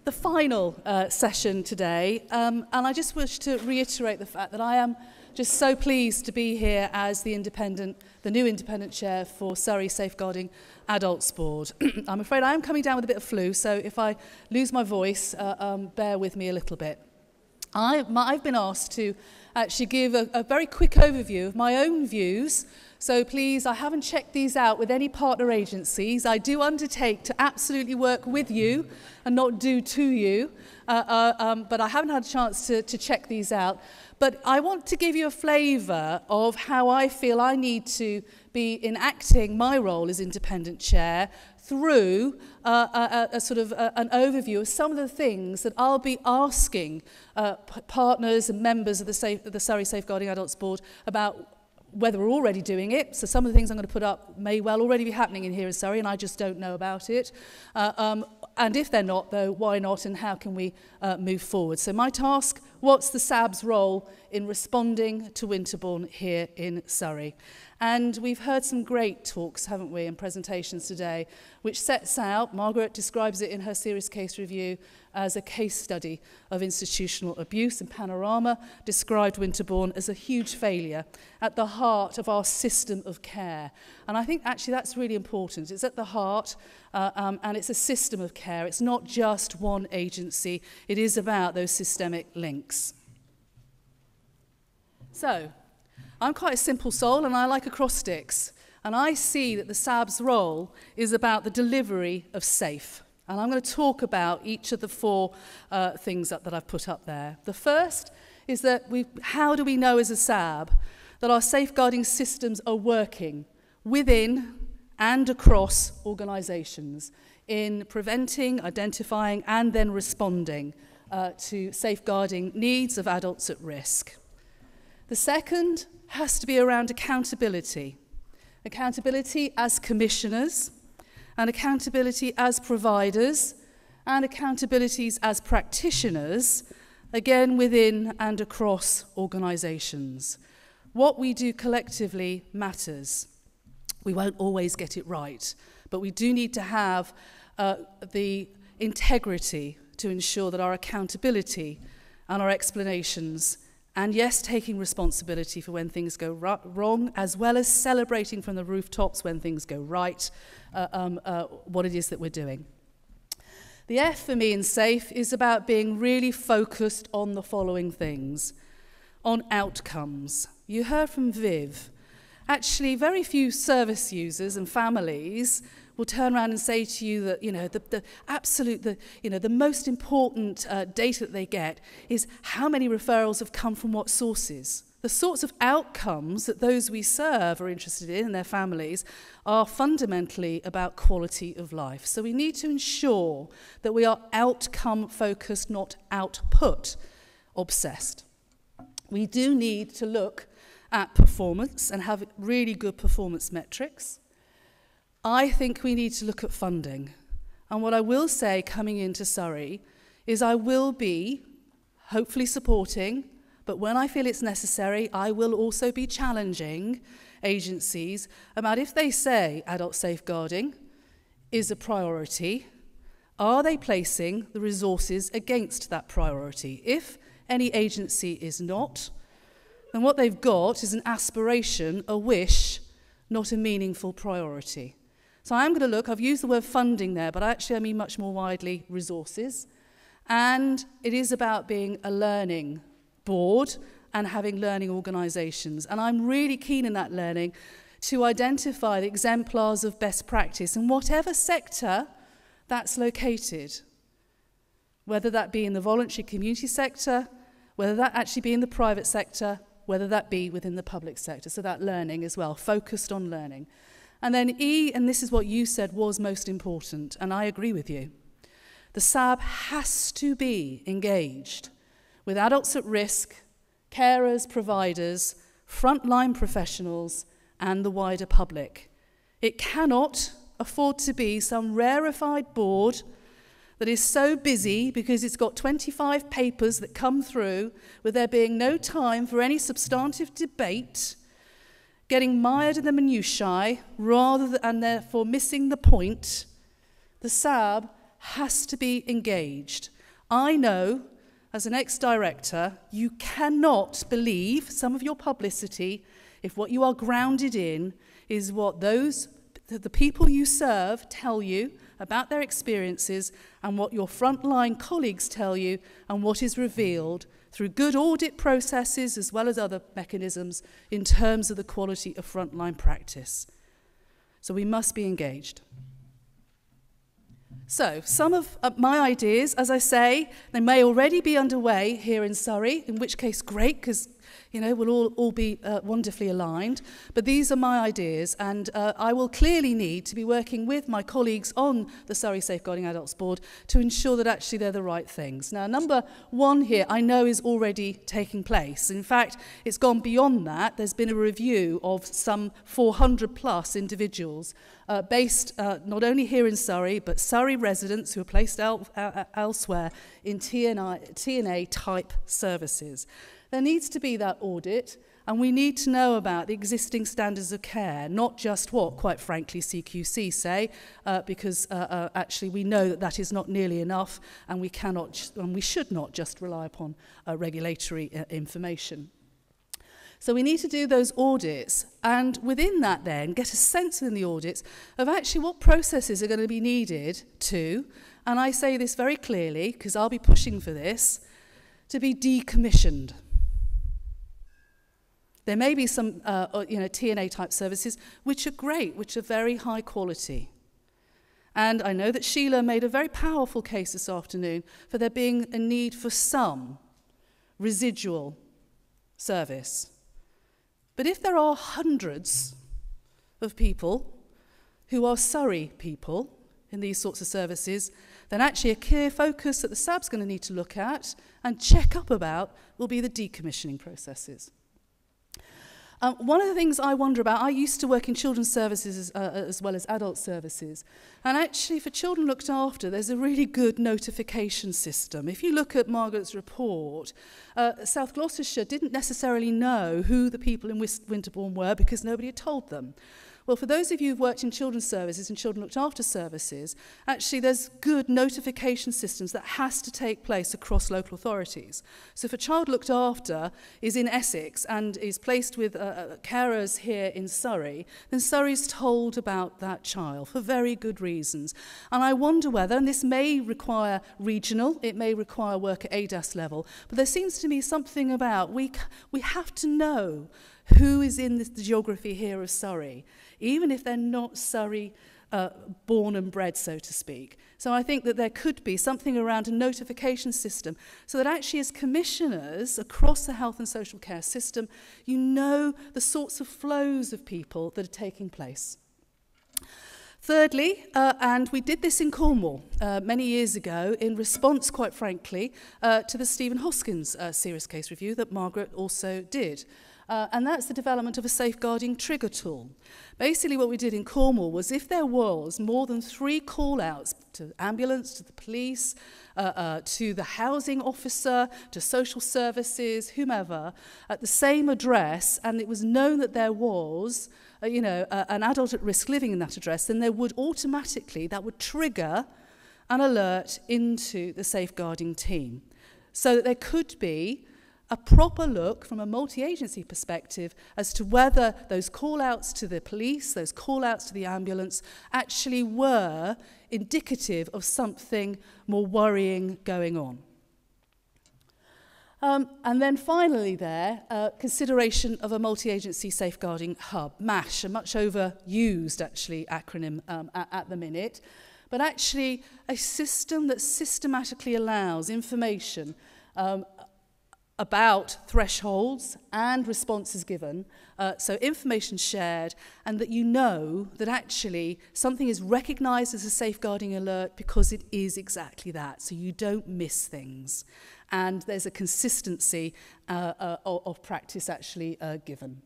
the final session today, and I just wish to reiterate the fact that I am just so pleased to be here as the new independent chair for Surrey Safeguarding Adults Board. I'm afraid I am coming down with a bit of flu, so if I lose my voice, bear with me a little bit. I've been asked to actually give a very quick overview of my own views. So please, I haven't checked these out with any partner agencies. I do undertake to absolutely work with you and not do to you, but I haven't had a chance to check these out. But I want to give you a flavour of how I feel I need to be enacting my role as independent chair through a sort of an overview of some of the things that I'll be asking partners and members of the Surrey Safeguarding Adults Board about whether we're already doing it. So some of the things I'm going to put up may well already be happening in here in Surrey, and I just don't know about it. And if they're not, though, why not, and how can we move forward? So my task, what's the SAB's role in responding to Winterbourne here in Surrey? And we've heard some great talks, haven't we, and presentations today, which sets out, Margaret describes it in her serious case review, as a case study of institutional abuse, and Panorama described Winterbourne as a huge failure at the heart of our system of care. And I think actually that's really important. It's at the heart, and it's a system of care. It's not just one agency. It is about those systemic links. So, I'm quite a simple soul, and I like acrostics. And I see that the SAB's role is about the delivery of safe. And I'm going to talk about each of the four things that I've put up there. The first is that how do we know as a SAB that our safeguarding systems are working within and across organisations in preventing, identifying and then responding to safeguarding needs of adults at risk. The second has to be around accountability. Accountability as commissioners, and accountability as providers, and accountabilities as practitioners, again within and across organisations. What we do collectively matters. We won't always get it right, but we do need to have the integrity to ensure that our accountability and our explanations, and yes, taking responsibility for when things go wrong, as well as celebrating from the rooftops when things go right, what it is that we're doing. The F for me in SAFE is about being really focused on the following things. On outcomes. You heard from Viv. Actually, very few service users and families will turn around and say to you that, the most important data that they get is how many referrals have come from what sources. The sorts of outcomes that those we serve are interested in and their families are fundamentally about quality of life. So we need to ensure that we are outcome focused, not output obsessed. We do need to look at performance and have really good performance metrics. I think we need to look at funding. And what I will say coming into Surrey is I will be hopefully supporting, but when I feel it's necessary, I will also be challenging agencies about if they say adult safeguarding is a priority, are they placing the resources against that priority? If any agency is not, then what they've got is an aspiration, a wish, not a meaningful priority. So I'm going to look, I've used the word funding there, but actually I mean much more widely resources. And it is about being a learning board and having learning organisations. And I'm really keen in that learning to identify the exemplars of best practice in whatever sector that's located. Whether that be in the voluntary community sector, whether that actually be in the private sector, whether that be within the public sector. So that learning as well, focused on learning. And then E, and this is what you said was most important, and I agree with you. The SAB has to be engaged with adults at risk, carers, providers, frontline professionals, and the wider public. It cannot afford to be some rarefied board that is so busy because it's got 25 papers that come through with there being no time for any substantive debate, getting mired in the minutiae and therefore missing the point. The SAB has to be engaged. I know, as an ex-director, you cannot believe some of your publicity if what you are grounded in is what the people you serve tell you about their experiences and what your frontline colleagues tell you and what is revealed through good audit processes as well as other mechanisms in terms of the quality of frontline practice. So we must be engaged. So some of my ideas, as I say, they may already be underway here in Surrey, in which case great, because we'll all be wonderfully aligned. But these are my ideas, and I will clearly need to be working with my colleagues on the Surrey Safeguarding Adults Board to ensure that actually they're the right things. Now, number one here, I know is already taking place. In fact, it's gone beyond that. There's been a review of some 400 plus individuals based not only here in Surrey, but Surrey residents who are placed elsewhere in TNA type services. There needs to be that audit, and we need to know about the existing standards of care, not just what, quite frankly, CQC say, because actually we know that that is not nearly enough, and we should not just rely upon regulatory information. So we need to do those audits, and within that then get a sense in the audits of actually what processes are going to be needed to, and I say this very clearly because I'll be pushing for this, to be decommissioned. There may be some TNA type services which are great, which are very high quality. And I know that Sheila made a very powerful case this afternoon for there being a need for some residual service. But if there are hundreds of people who are Surrey people in these sorts of services, then actually a clear focus that the SAB's going to need to look at and check up about will be the decommissioning processes. One of the things I wonder about, I used to work in children's services as well as adult services, and actually for children looked after, there's a really good notification system. If you look at Margaret's report, South Gloucestershire didn't necessarily know who the people in Winterbourne were because nobody had told them. Well, for those of you who've worked in children's services and children looked after services, actually there's good notification systems that has to take place across local authorities. So if a child looked after is in Essex and is placed with carers here in Surrey, then Surrey's told about that child for very good reasons. And I wonder whether, and this may require regional, it may require work at ADAS level, but there seems to me something about we have to know who is in the geography here of Surrey, even if they're not Surrey born and bred, so to speak. So I think that there could be something around a notification system so that actually as commissioners across the health and social care system, you know the sorts of flows of people that are taking place. Thirdly, and we did this in Cornwall many years ago in response, quite frankly, to the Stephen Hoskins serious case review that Margaret also did. And that's the development of a safeguarding trigger tool. Basically what we did in Cornwall was if there was more than 3 call-outs to ambulance, to the police, to the housing officer, to social services, whomever, at the same address, and it was known that there was an adult at risk living in that address, then there would automatically, that would trigger an alert into the safeguarding team. So that there could be a proper look from a multi-agency perspective as to whether those call-outs to the police, those call-outs to the ambulance actually were indicative of something more worrying going on. And then finally consideration of a multi-agency safeguarding hub, MASH, a much overused actually acronym at the minute, but actually a system that systematically allows information about thresholds and responses given, so information shared, and that you know that actually something is recognised as a safeguarding alert because it is exactly that, so you don't miss things. And there's a consistency of practice actually given.